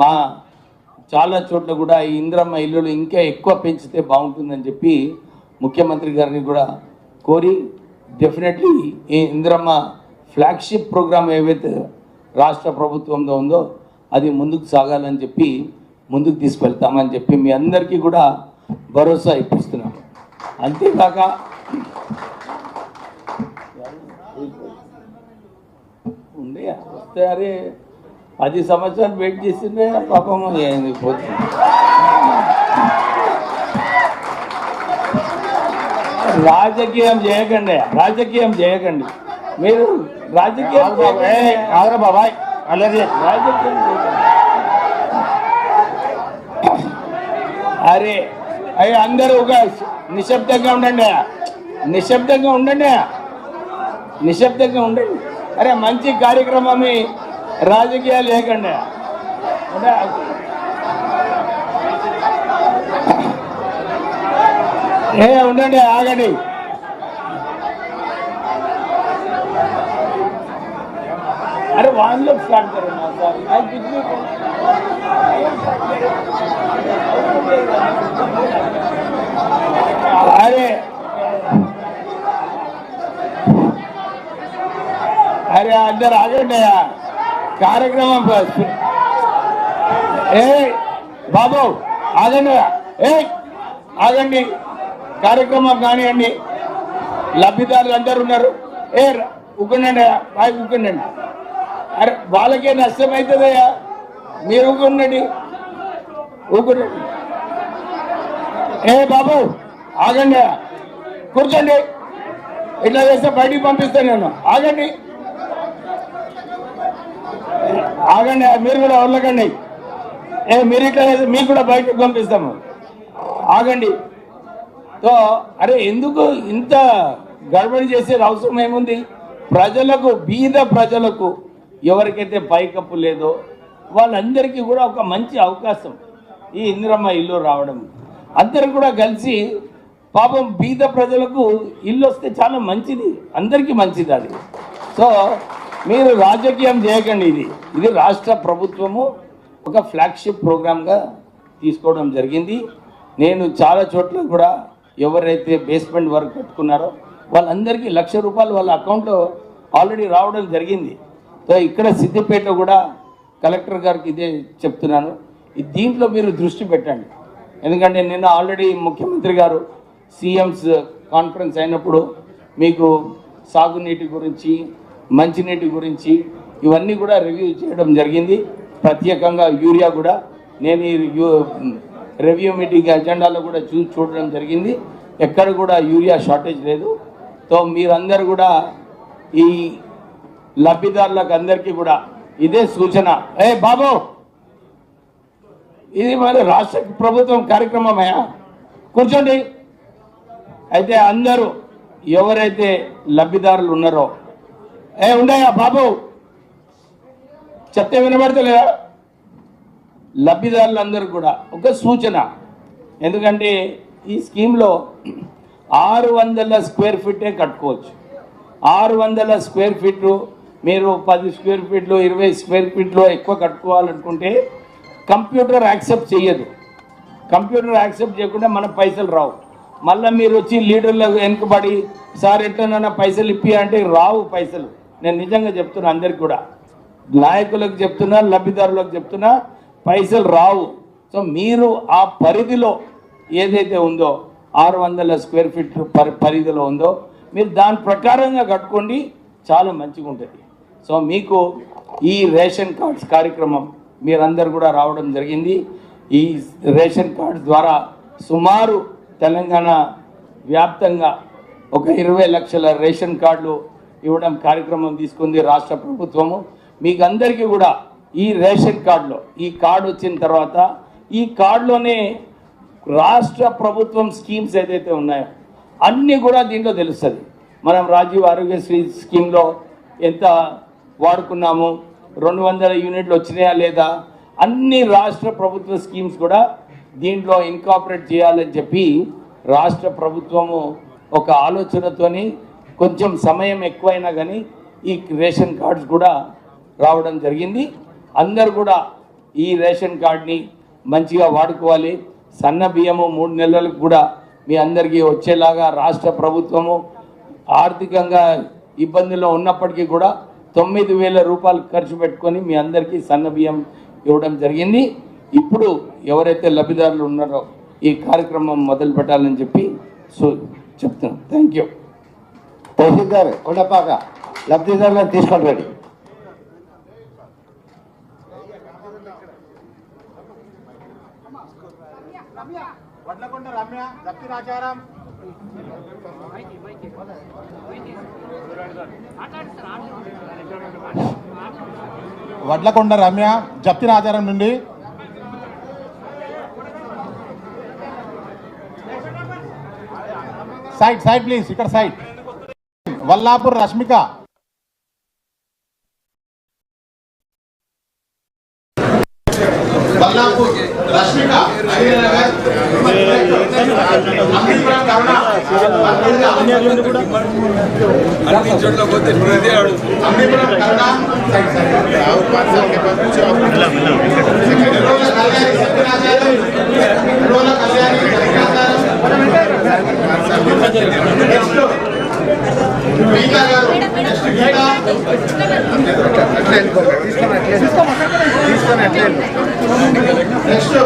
మా చాలా చోట్ల కూడా ఈ ఇందిరమ్మ ఇల్లులు ఇంకా ఎక్కువ పెంచితే బాగుంటుందని చెప్పి ముఖ్యమంత్రి గారిని కూడా కోరి డెఫినెట్లీ ఈ ఇందిరమ్మ ఫ్లాగ్షిప్ ప్రోగ్రామ్ ఏవైతే రాష్ట్ర ప్రభుత్వంలో ఉందో అది ముందుకు సాగాలని చెప్పి ముందుకు తీసుకెళ్తామని చెప్పి మీ అందరికీ కూడా భరోసా ఇప్పిస్తున్నాం. అంతేకాక ఉండే వస్తే అరే 10 సంవత్సరాలు వెయిట్ చేసిందే పాపం పోతుంది. రాజకీయం చేయకండి మీరు రాజకీయం బాబాయ్ అలాగే రాజకీయం అరే అయ్యి అందరూ ఒక నిశ్శబ్దంగా ఉండండి. అరే మంచి కార్యక్రమం రాజకీయాలు లేకుండా ఉండండి ఆగండి. अरे वहां लोग स्टार्ट करें ना सर, मैं कुछ भी अरे अंदर आगे कार्यक्रम बाबू ఆగండి కార్యక్రమం కానివ్వండి. లబ్ధిదారులు అందరూ ఉన్నారు. ఉక్కండి బాయ్ ఉక్కండి. అరే వాళ్ళకే నష్టమవుతుందయ్యా, మీరు ఊకుండండి. బాబు ఆగండి, కూర్చోండి. ఇట్లా చేస్తే బయటికి పంపిస్తాను నేను. ఆగండి మీరు కూడా వదలకండి. మీరు ఇట్లా చేస్తే మీకు కూడా బయటకు పంపిస్తాము. ఆగండి. సో అరే ఎందుకు ఇంత గడబడి చేసేది అవసరం ఏముంది? ప్రజలకు, బీద ప్రజలకు ఎవరికైతే పైకప్పు లేదో వాళ్ళందరికీ కూడా ఒక మంచి అవకాశం ఈ ఇందిరమ్మ ఇల్లు రావడం. అందరూ కూడా కలిసి పాపం బీద ప్రజలకు ఇల్లు వస్తే చాలా మంచిది, అందరికీ మంచిది అది. సో మీరు రాజకీయం చేయకండి. ఇది రాష్ట్ర ప్రభుత్వము ఒక ఫ్లాగ్షిప్ ప్రోగ్రామ్గా తీసుకోవడం జరిగింది. నేను చాలా చోట్ల కూడా ఎవరైతే బేస్మెంట్ వర్క్ పెట్టుకున్నారో వాళ్ళందరికీ ₹1,00,000 వాళ్ళ అకౌంట్లో ఆల్రెడీ రావడం జరిగింది. సో ఇక్కడ సిద్దిపేటలో కూడా కలెక్టర్ గారికి ఇదే చెప్తున్నాను, దీంట్లో మీరు దృష్టి పెట్టండి. ఎందుకంటే నిన్న ఆల్రెడీ ముఖ్యమంత్రి గారు సీఎంస్ కాన్ఫరెన్స్ అయినప్పుడు మీకు సాగునీటి గురించి, మంచినీటి గురించి ఇవన్నీ కూడా రివ్యూ చేయడం జరిగింది. ప్రత్యేకంగా యూరియా కూడా నేను ఈ రివ్యూ మీటింగ్ అజెండాలో కూడా చూడడం జరిగింది. ఎక్కడ కూడా యూరియా షార్టేజ్ లేదు. సో మీరందరూ కూడా ఈ లబ్ధిదారులకు అందరికీ కూడా ఇదే సూచన. బాబు ఇది మరి రాష్ట్ర ప్రభుత్వం కార్యక్రమమయ్యా, కూర్చోండి. అయితే అందరూ ఎవరైతే లబ్ధిదారులు ఉన్నారో ఉండయా బాబు, చెప్తే వినబడతలేదా? లబ్ధిదారులందరూ కూడా ఒక సూచన. ఎందుకంటే ఈ స్కీమ్లో 600 స్క్వేర్ ఫీటే కట్టుకోవచ్చు. 600 స్క్వేర్ ఫీట్లు మీరు 10 స్క్వేర్ ఫీట్లు, 20 స్క్వేర్ ఫీట్లో ఎక్కువ కట్టుకోవాలనుకుంటే కంప్యూటర్ యాక్సెప్ట్ చేయదు. కంప్యూటర్ యాక్సెప్ట్ చేయకుండా మన పైసలు రావు. మళ్ళీ మీరు వచ్చి లీడర్లకు వెనుకబడి సార్ ఎట్లనన్నా పైసలు ఇప్పి అంటే రావు పైసలు. నేను నిజంగా చెప్తున్నా, అందరికి కూడా నాయకులకు చెప్తున్నా, లబ్ధిదారులకు చెప్తున్నా, పైసలు రావు. సో మీరు ఆ పరిధిలో ఏదైతే ఉందో 600 స్క్వేర్ ఫీట్ పరిధిలో ఉందో మీరు దాని ప్రకారంగా కట్టుకోండి, చాలా మంచిగా ఉంటుంది. సో మీకు ఈ రేషన్ కార్డ్స్ కార్యక్రమం మీరందరూ కూడా రావడం జరిగింది. ఈ రేషన్ కార్డ్స్ ద్వారా సుమారు తెలంగాణ వ్యాప్తంగా ఒక 20 లక్షల రేషన్ కార్డులు ఇవ్వడం కార్యక్రమం తీసుకుంది రాష్ట్ర ప్రభుత్వము. మీకు అందరికీ కూడా ఈ రేషన్ కార్డులో ఈ కార్డు వచ్చిన తర్వాత ఈ కార్డులోనే రాష్ట్ర ప్రభుత్వం స్కీమ్స్ ఏదైతే ఉన్నాయో అన్నీ కూడా దీంట్లో తెలుస్తుంది. మనం రాజీవ్ ఆరోగ్యశ్రీ స్కీమ్లో ఎంత వాడుకున్నాము, 200 యూనిట్లు వచ్చినాయా లేదా, అన్ని రాష్ట్ర ప్రభుత్వ స్కీమ్స్ కూడా దీంట్లో ఇన్కార్పొరేట్ చేయాలని చెప్పి రాష్ట్ర ప్రభుత్వము ఒక ఆలోచనతోని కొంచెం సమయం ఎక్కువైనా కానీ ఈ రేషన్ కార్డ్స్ కూడా రావడం జరిగింది. అందరు కూడా ఈ రేషన్ కార్డ్ని మంచిగా వాడుకోవాలి. సన్న బియ్యము 3 నెలలకు కూడా మీ అందరికీ వచ్చేలాగా రాష్ట్ర ప్రభుత్వము ఆర్థికంగా ఇబ్బందుల్లో ఉన్నప్పటికీ కూడా 9,000 రూపాయలు ఖర్చు పెట్టుకొని మీ అందరికీ సన్న బియ్యం ఇవ్వడం జరిగింది. ఇప్పుడు ఎవరైతే లబ్ధిదారులు ఉన్నారో ఈ కార్యక్రమం మొదలు పెట్టాలని చెప్పి చెప్తున్నాను. Thank you. తహసీల్ గారు కొండపాక లబ్ధిదారులను తీసుకొని రండి. వడ్లకొండ రమ్య జప్తి రాజారాం వడ్లకొండ రమ్య జప్తి రాజారాం నుండి సైడ్ ప్లీజ్, ఇక్కడ సైడ్. వల్లాపూర్ రష్మిక వల్లాపూర్ రష్మిక నెక్స్ట్